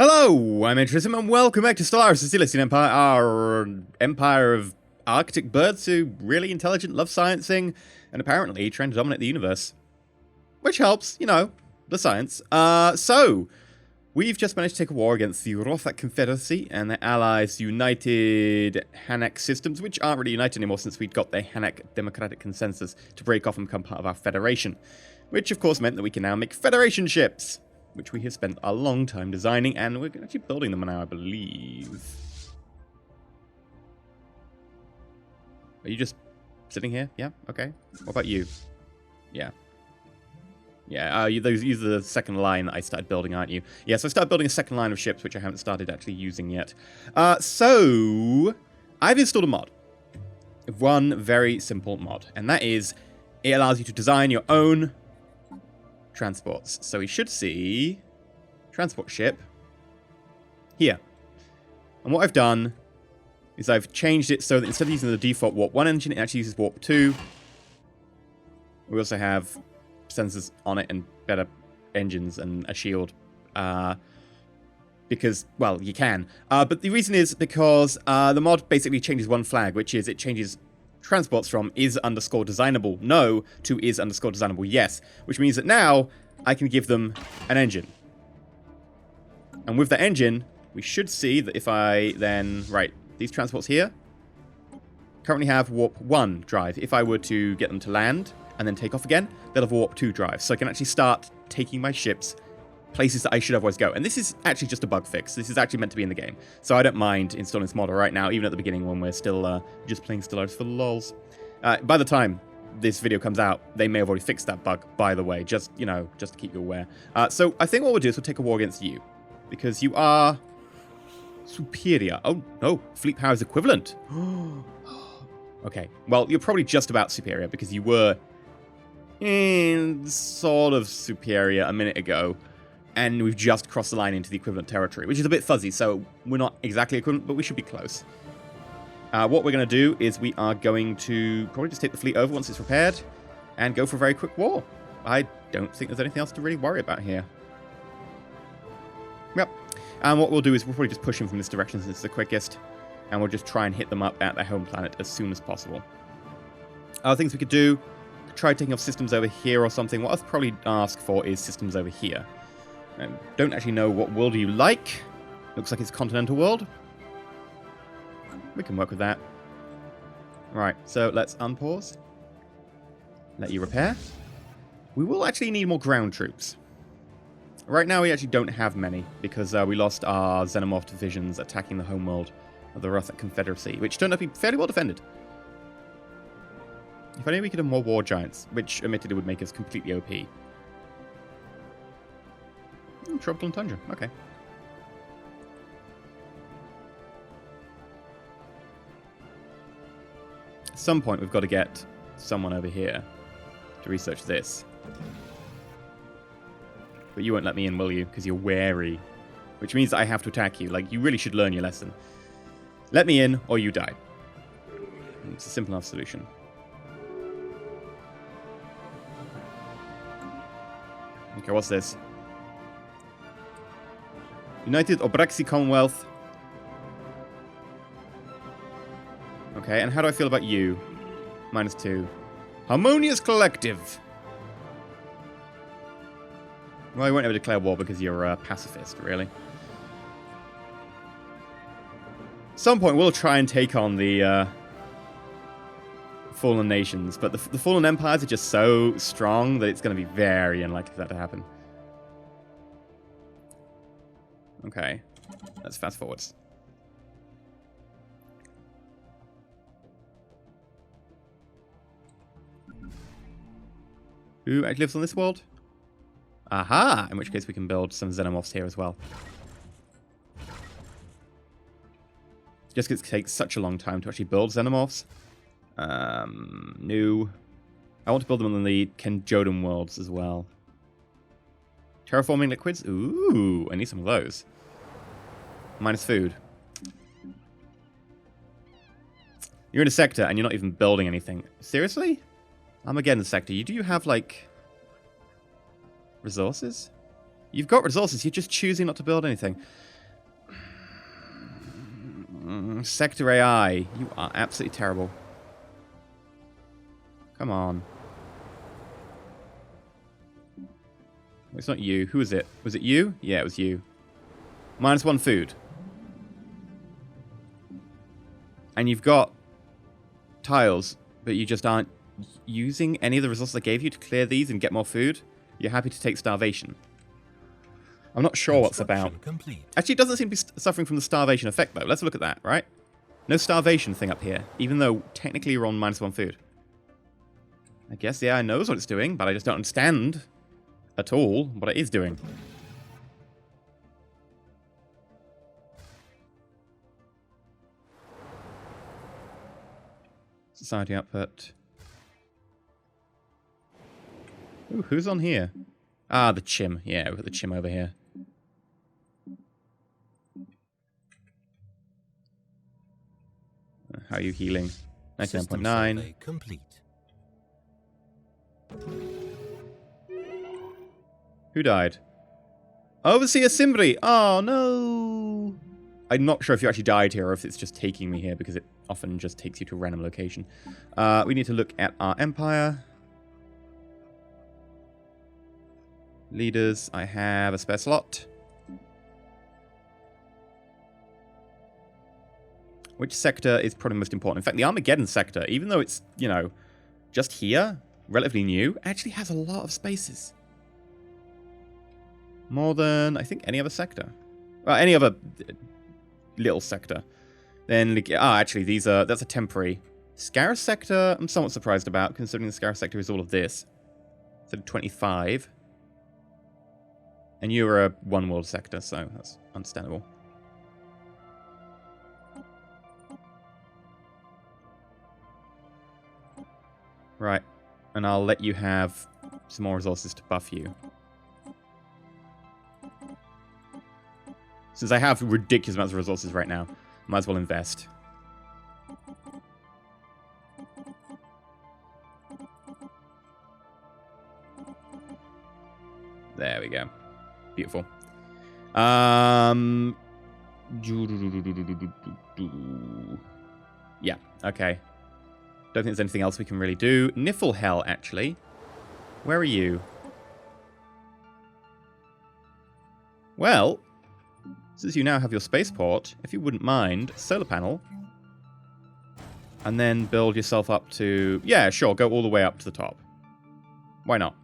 Hello, I'm EnterElysium, and welcome back to Stellaris, the Elysium Empire, our empire of Arctic birds who really intelligent, love sciencing, and apparently trying to dominate the universe. Which helps, you know, the science. So, we've just managed to take a war against the Rothak Confederacy and their allies, United Hanak Systems, which aren't really united anymore since we'd got their Hanak Democratic Consensus to break off and become part of our Federation. Which, of course, meant that we can now make Federation ships, which we have spent a long time designing, and we're actually building them now, I believe. Are you just sitting here? Yeah? Okay. What about you? Yeah. Yeah, you're the second line that I started building, aren't you? Yeah, so I started building a second line of ships, which I haven't started actually using yet. So, I've installed a mod. One very simple mod, and that is, it allows you to design your own transports. So we should see transport ship here. And what I've done is I've changed it so that instead of using the default Warp 1 engine, it actually uses Warp 2. We also have sensors on it and better engines and a shield. Because, well, you can. But the reason is because the mod basically changes one flag, which is it changes transports from is_designable no to is_designable yes, which means that now I can give them an engine. And with that engine, we should see that if I then, right, these transports here currently have Warp 1 drive. If I were to get them to land and then take off again, they'll have Warp 2 drive. So I can actually start taking my ships places that I should otherwise go. And this is actually just a bug fix. This is actually meant to be in the game. So I don't mind installing this model right now, even at the beginning when we're still just playing Stellaris for the lols. By the time this video comes out, they may have already fixed that bug, by the way, just, you know, just to keep you aware. So I think what we'll do is we'll take a war against you, because you are superior. Oh, no, fleet power is equivalent. Okay, well, you're probably just about superior, because you were sort of superior a minute ago. And we've just crossed the line into the equivalent territory, which is a bit fuzzy, so we're not exactly equivalent, but we should be close. What we're going to do is we are going to probably just take the fleet over once it's repaired and go for a very quick war. I don't think there's anything else to really worry about here. Yep. And what we'll do is we'll probably just push them from this direction since it's the quickest, and we'll just try and hit them up at their home planet as soon as possible. Other things we could do, try taking off systems over here or something. What I'll probably ask for is systems over here. I don't actually know what world you like. Looks like it's a continental world. We can work with that. Alright, so let's unpause. Let you repair. We will actually need more ground troops. Right now we actually don't have many, because we lost our xenomorph divisions attacking the homeworld of the Rothak Confederacy, which turned out to be fairly well defended. If only we could have more war giants, which admittedly would make us completely OP. Tropical and tundra, okay. At some point we've got to get someone over here to research this. But you won't let me in, will you? Because you're wary. Which means that I have to attack you. Like, you really should learn your lesson. Let me in, or you die. It's a simple enough solution. Okay, what's this? United Obraxi Commonwealth. Okay, and how do I feel about you? -2. Harmonious Collective. Well, I won't ever declare war because you're a pacifist, really. At some point, we'll try and take on the Fallen Nations, but the Fallen Empires are just so strong that it's going to be very unlikely for that to happen. Okay, let's fast forwards. Who actually lives on this world? Aha! In which case we can build some xenomorphs here as well. Just because it takes such a long time to actually build xenomorphs. No. I want to build them on the Kenjodam worlds as well. Terraforming liquids? Ooh, I need some of those. Minus food. You're in a sector and you're not even building anything. Seriously? Armageddon sector. Do you have, like, resources? You've got resources. You're just choosing not to build anything. Sector AI. You are absolutely terrible. Come on. It's not you. Who is it? Was it you? Yeah, it was you. -1 food. And you've got tiles, but you just aren't using any of the resources I gave you to clear these and get more food. You're happy to take starvation. I'm not sure what's about. Complete. Actually, it doesn't seem to be suffering from the starvation effect, though. Let's look at that, right? No starvation thing up here, even though technically you're on -1 food. I guess the AI knows what it's doing, but I just don't understand at all what it is doing. Society output. Ooh, who's on here? Ah, the chim. Yeah, we've got the chim over here. How are you healing? 99.9. Complete. Who died? Overseer Simbri! Oh, no! I'm not sure if you actually died here or if it's just taking me here because it often just takes you to a random location. We need to look at our empire. Leaders, I have a spare slot. Which sector is probably most important? In fact, the Armageddon sector, even though it's, you know, just here, relatively new, actually has a lot of spaces. More than, I think, any other sector. Well, any other little sector. Then, actually, these are, that's a temporary. Scarus sector, I'm somewhat surprised about, considering the Scarus sector is all of this. So 25. And you're a one-world sector, so that's understandable. Right. And I'll let you have some more resources to buff you. Since I have ridiculous amounts of resources right now, might as well invest. There we go. Beautiful. Yeah, okay. Don't think there's anything else we can really do. Niflhel, actually. Where are you? Well, since you now have your spaceport, if you wouldn't mind, solar panel. And then build yourself up to... Yeah, sure, go all the way up to the top. Why not?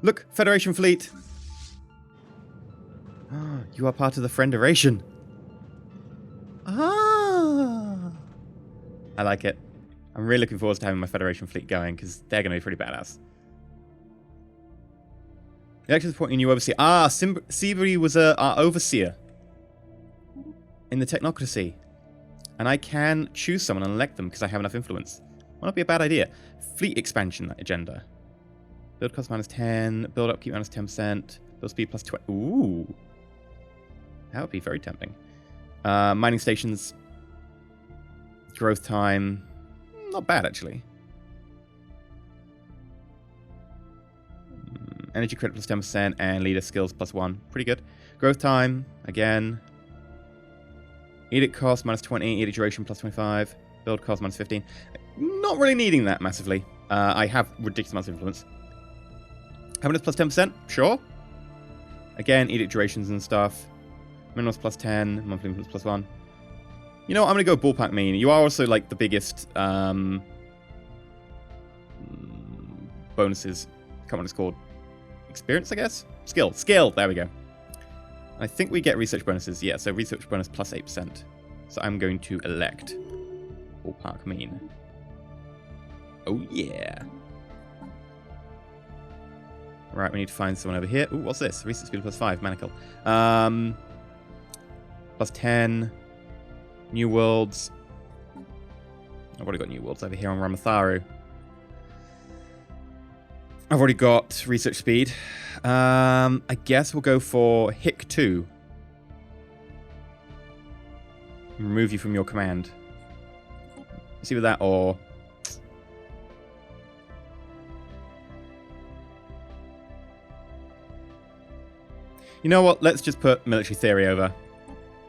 Look, Federation fleet. You are part of the Frienderation. Ah, I like it. I'm really looking forward to having my Federation fleet going because they're going to be pretty badass. The actions point in new overseer. Ah, Sibri was our overseer in the technocracy, and I can choose someone and elect them because I have enough influence. Might not be a bad idea. Fleet expansion agenda. Build cost -10. Build upkeep -10%. Build speed +20. Ooh. That would be very tempting. Mining stations. Growth time. Not bad, actually. Energy credit +10% and leader skills +1. Pretty good. Growth time. Again. Edict cost -20. Edict duration +25. Build cost -15. Not really needing that massively. I have ridiculous amounts of influence. Happiness +10%? Sure. Again, edict durations and stuff. Minerals +10, monthly influence +1. You know what, I'm going to go ballpark mean. You are also, like, the biggest bonuses. I can't remember what it's called. Experience, I guess? Skill. Skill! There we go. I think we get research bonuses. Yeah, so research bonus +8%. So I'm going to elect ballpark mean. Oh, yeah. Right, we need to find someone over here. Ooh, what's this? Research speed +5, manacle. +10. New worlds. I've already got new worlds over here on Ramatharu. I've already got research speed. I guess we'll go for Hick 2. Remove you from your command. See with that, or... You know what? Let's just put military theory over.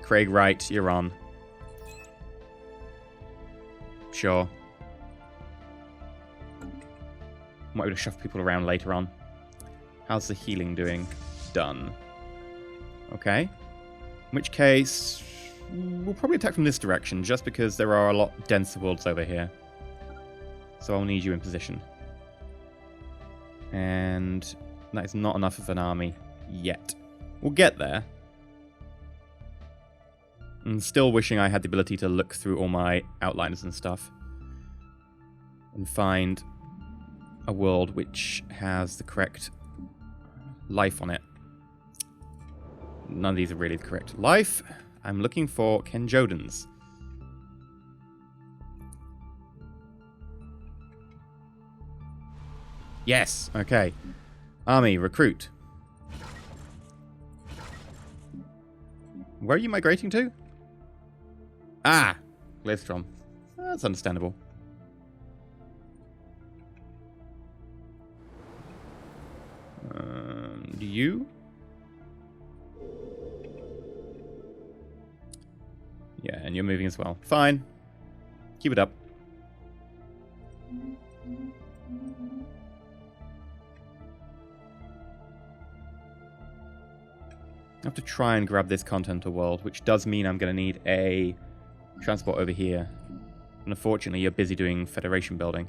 Craig Wright, you're on. Sure. Might be able to shuffle people around later on. How's the healing doing? Done. Okay. In which case, we'll probably attack from this direction, just because there are a lot denser worlds over here. So I'll need you in position. And that is not enough of an army yet. We'll get there. I'm still wishing I had the ability to look through all my outliners and stuff. And find a world which has the correct life on it. None of these are really the correct life. I'm looking for Ken Jodens. Yes, okay. Army, recruit. Where are you migrating to? Ah, Glithtrom. That's understandable. You? Yeah, and you're moving as well. Fine. Keep it up. I have to try and grab this Continental world, which does mean I'm going to need a transport over here. And unfortunately, you're busy doing Federation building.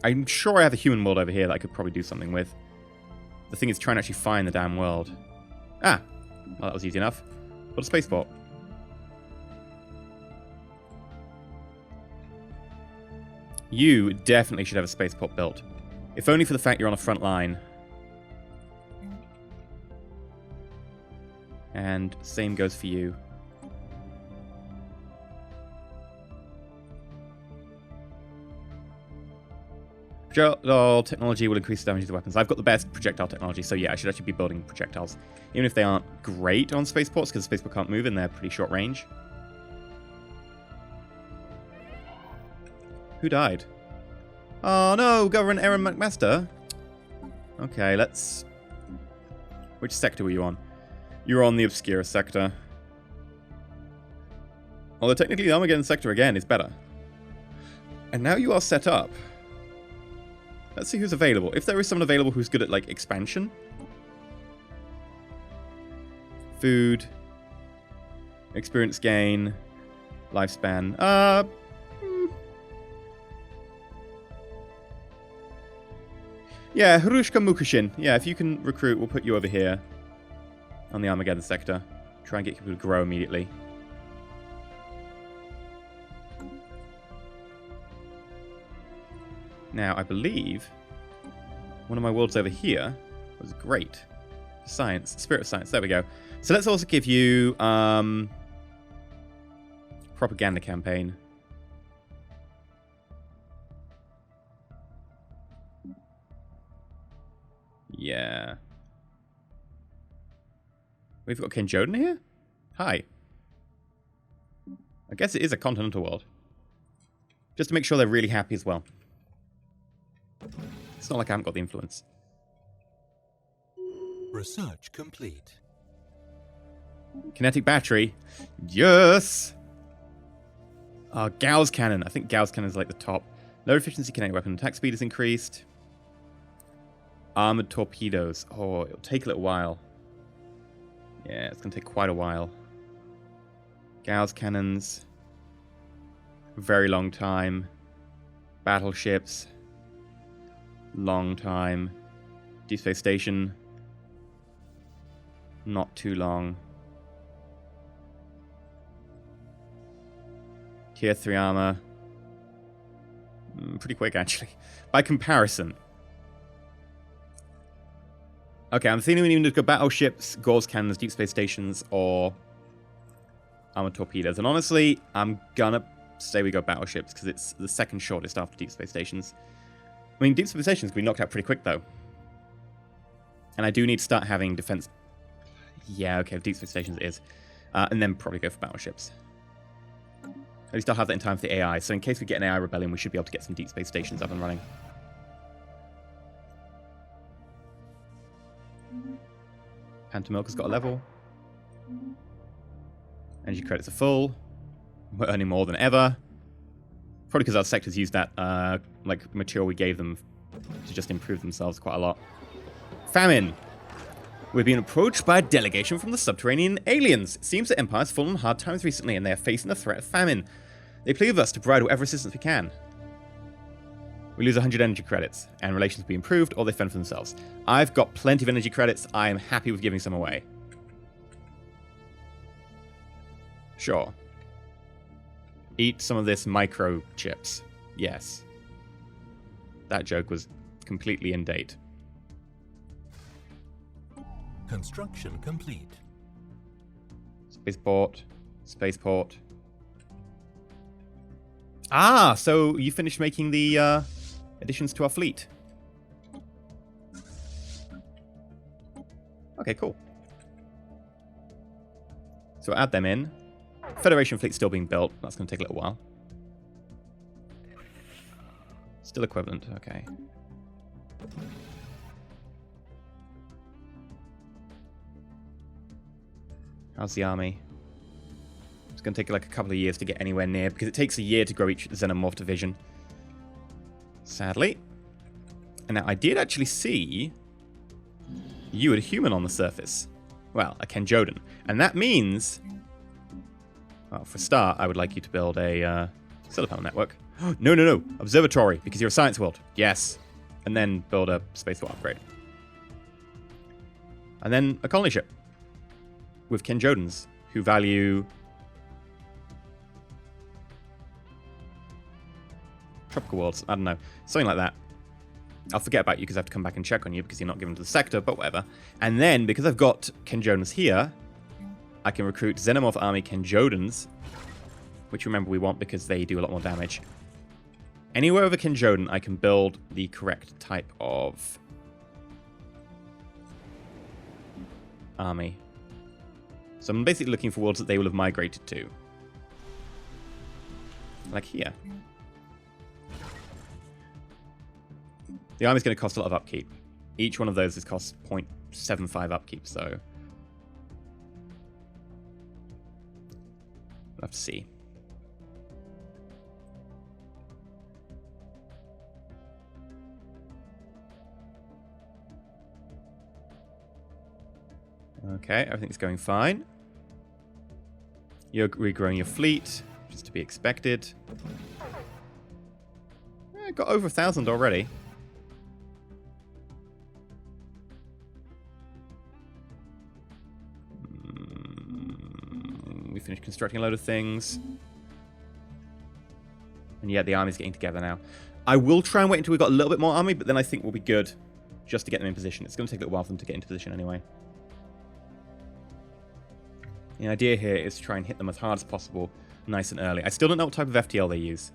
I'm sure I have a human world over here that I could probably do something with. The thing is trying to actually find the damn world. Ah! Well, that was easy enough. What a spaceport. You definitely should have a spaceport built. If only for the fact you're on a front line. And same goes for you. Projectile technology will increase the damage of the weapons. I've got the best projectile technology, so yeah, I should actually be building projectiles. Even if they aren't great on spaceports, because the spaceport can't move and they're pretty short range. Who died? Oh no, Governor Aaron McMaster. Okay, let's... Which sector were you on? You're on the Obscura sector. Although technically the Armageddon sector again is better. And now you are set up. Let's see who's available. If there is someone available who's good at, like, expansion. Food. Experience gain. Lifespan. Yeah, Harushka Mukushin. Yeah, if you can recruit, we'll put you over here. On the Armageddon sector. Try and get people to grow immediately. Now, I believe one of my worlds over here was great. Science. Spirit of science. There we go. So let's also give you propaganda campaign. Yeah. We've got Ken Joden here? Hi. I guess it is a continental world. Just to make sure they're really happy as well. It's not like I haven't got the influence. Research complete. Kinetic battery. Yes! Gauss cannon. I think Gauss cannon is like the top. Low efficiency kinetic weapon. Attack speed is increased. Armored torpedoes. Oh, it'll take a little while. Yeah, it's going to take quite a while. Gauss cannons. Very long time. Battleships. Long time. Deep Space Station. Not too long. Tier 3 armor. Pretty quick, actually. By comparison. Okay, I'm thinking we need to go battleships, Gauss cannons, deep space stations, or armored torpedoes. And honestly, I'm gonna say we go battleships, because it's the second shortest after deep space stations. I mean, deep space stations can be knocked out pretty quick, though. And I do need to start having defense... Yeah, okay, deep space stations it is. And then probably go for battleships. At least I'll have that in time for the AI, so in case we get an AI rebellion, we should be able to get some deep space stations up and running. Phantom Milk has got a level. Energy credits are full. We're earning more than ever. Probably because our sectors use that like material we gave them to just improve themselves quite a lot. Famine. We've been approached by a delegation from the subterranean aliens. It seems that Empire has fallen on hard times recently and they are facing the threat of famine. They plead with us to provide whatever assistance we can. We lose 100 energy credits, and relations will be improved, or they fend for themselves. I've got plenty of energy credits. I am happy with giving some away. Sure. Eat some of this microchips. Yes. That joke was completely in date. Construction complete. Spaceport. Spaceport. Ah, so you finished making the additions to our fleet. Okay, cool. So we'll add them in. Federation fleet's still being built. That's going to take a little while. Still equivalent, okay. How's the army? It's going to take like a couple of years to get anywhere near, because it takes a year to grow each Xenomorph division. Sadly. And now I did actually see you had a human on the surface. Well, a Kenjodan. And that means... Well, for a start, I would like you to build a solar panel network. No, no, no. Observatory, because you're a science world. Yes. And then build a spacewalk upgrade. And then a colony ship. With Kenjodans, who value... tropical worlds. I don't know. Something like that. I'll forget about you because I have to come back and check on you because you're not given to the sector, but whatever. And then, because I've got Kenjodans here, I can recruit Xenomorph Army Kenjodans, which remember we want because they do a lot more damage. Anywhere with a Kenjodan, I can build the correct type of army. So I'm basically looking for worlds that they will have migrated to. Like here. The army's going to cost a lot of upkeep. Each one of those is cost 0.75 upkeep, so... we'll have to see. Okay, everything's going fine. You're regrowing your fleet, which is to be expected. Got over 1,000 already. We finished constructing a load of things. And yeah, the army's getting together now. I will try and wait until we've got a little bit more army, but then I think we'll be good just to get them in position. It's going to take a little while for them to get into position anyway. The idea here is to try and hit them as hard as possible, nice and early. I still don't know what type of FTL they use.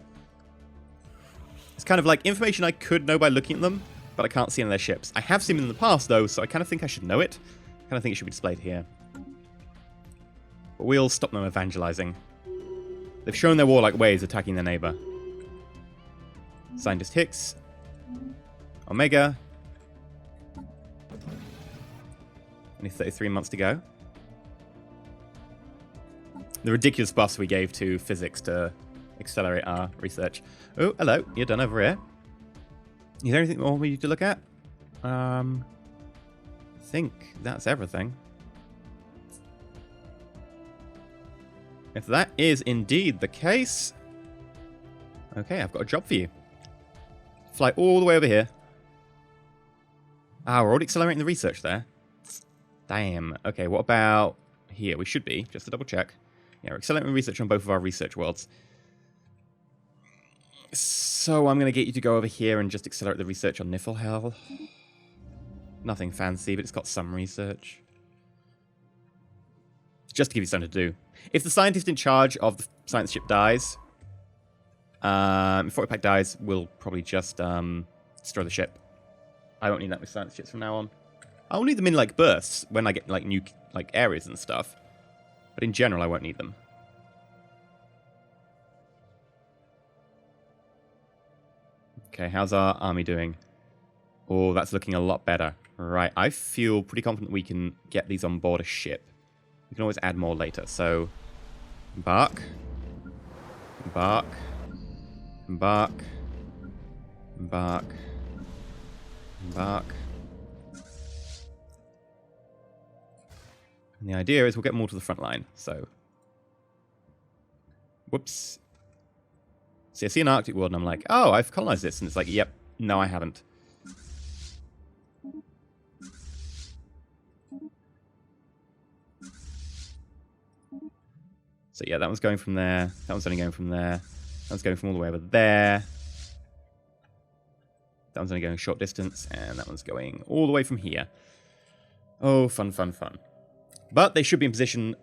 It's kind of like information I could know by looking at them, but I can't see any of their ships. I have seen them in the past, though, so I kind of think I should know it. I kind of think it should be displayed here. But we'll stop them evangelizing. They've shown their warlike ways attacking their neighbor. Scientist Hicks. Omega. Only 33 months to go. The ridiculous buffs we gave to physics to accelerate our research. Oh, hello. You're done over here. Is there anything more we need to look at? I think that's everything. If that is indeed the case... Okay, I've got a job for you. Fly all the way over here. Ah, we're already accelerating the research there. Damn. Okay, what about here? We should be, just to double check. Yeah, we're accelerating research on both of our research worlds. So I'm going to get you to go over here and just accelerate the research on Niflhel. Nothing fancy, but it's got some research. Just to give you something to do. If the scientist in charge of the science ship dies, if Fortipack dies, we'll probably just destroy the ship. I won't need that with science ships from now on. I'll need them in like bursts when I get like new like areas and stuff. But in general, I won't need them. Okay, how's our army doing? Oh, that's looking a lot better. Right, I feel pretty confident we can get these on board a ship. We can always add more later, so... Embark. Embark. Embark. Embark. Embark. And the idea is we'll get more to the front line, so... Whoops. See, I see an Arctic world and I'm like, oh, I've colonized this. And it's like, yep, no, I haven't. So yeah, that one's going from there. That one's only going from there. That one's going from all the way over there. That one's only going a short distance. And that one's going all the way from here. Oh, fun, fun, fun. But they should be in position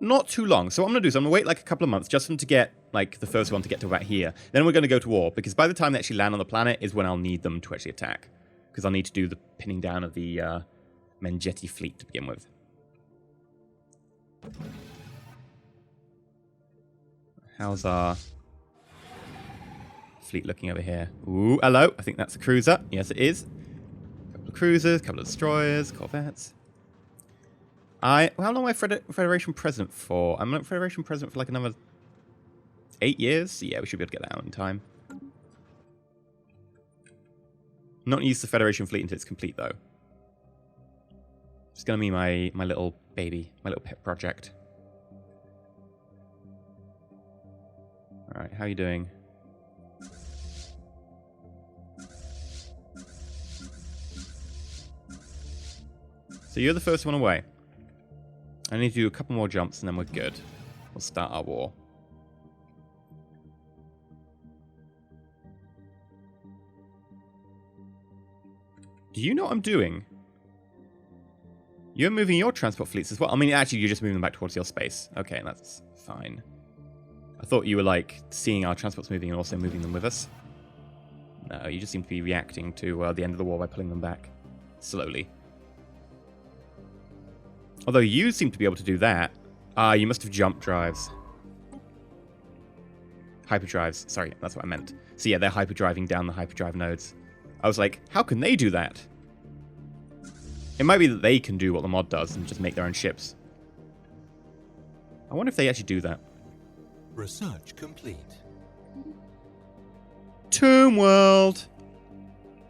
not too long. So what I'm going to do is I'm going to wait like a couple of months just for them to get, like, the first one to get to about here. Then we're going to go to war. Because by the time they actually land on the planet is when I'll need them to actually attack. Because I'll need to do the pinning down of the Mengeti fleet to begin with. How's our fleet looking over here? Ooh, hello. I think that's a cruiser. Yes, it is. A couple of cruisers, a couple of destroyers, corvettes. How long am I Federation President for? I'm not Federation President for like another 8 years? Yeah, we should be able to get that out in time. Not use the Federation fleet until it's complete, though. It's going to be my little baby, my little pet project. Alright, how are you doing? So you're the first one away. I need to do a couple more jumps and then we're good. We'll start our war. Do you know what I'm doing? You're moving your transport fleets as well. I mean, actually, you're just moving them back towards your space. Okay, that's fine. I thought you were, like, seeing our transports moving and also moving them with us. No, you just seem to be reacting to the end of the war by pulling them back. Slowly. Although you seem to be able to do that. You must have jump drives. Hyperdrives. Sorry, that's what I meant. So yeah, they're hyperdriving down the hyperdrive nodes. I was like, how can they do that? It might be that they can do what the mod does and just make their own ships. I wonder if they actually do that. Research complete. Tomb World!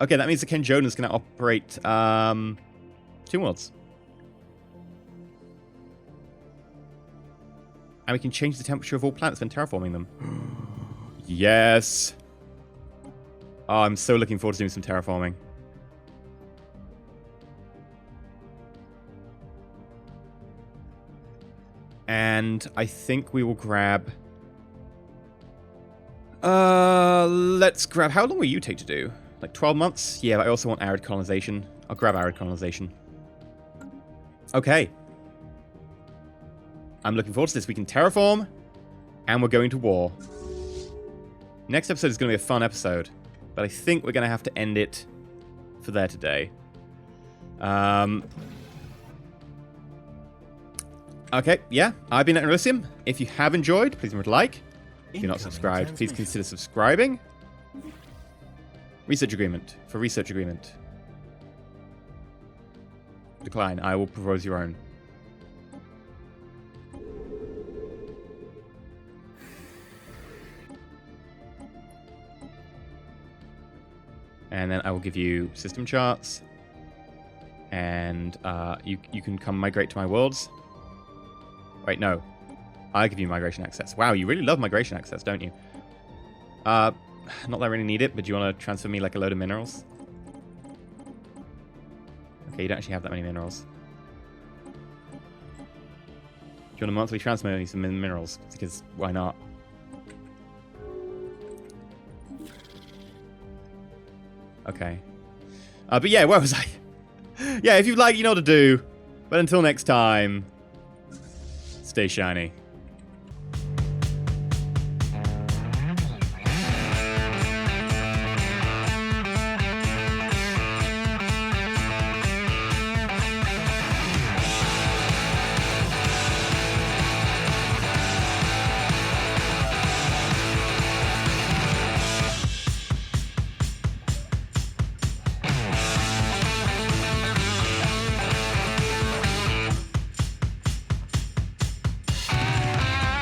Okay, that means that Ken Jonas can now operate Tomb Worlds. And we can change the temperature of all planets when terraforming them. Yes! Oh, I'm so looking forward to doing some terraforming. And I think we will grab... let's grab... How long will you take to do? Like 12 months? Yeah, but I also want arid colonization. I'll grab arid colonization. Okay. I'm looking forward to this. We can terraform, and we're going to war. Next episode is going to be a fun episode, but I think we're going to have to end it for there today. Okay, yeah, I've been EnterElysium. If you have enjoyed, please remember to like. If you're not subscribed, please consider subscribing. Research agreement. For research agreement. Decline. I will propose your own. And then I will give you system charts. And you can come migrate to my worlds. Wait, no. I'll give you migration access. Wow, you really love migration access, don't you? Not that I really need it, but do you want to transfer me like a load of minerals? Okay, you don't actually have that many minerals. Do you want to monthly transfer me some minerals? Because why not? Okay. But yeah, where was I? Yeah, if you'd like, you know what to do. But until next time, stay shiny.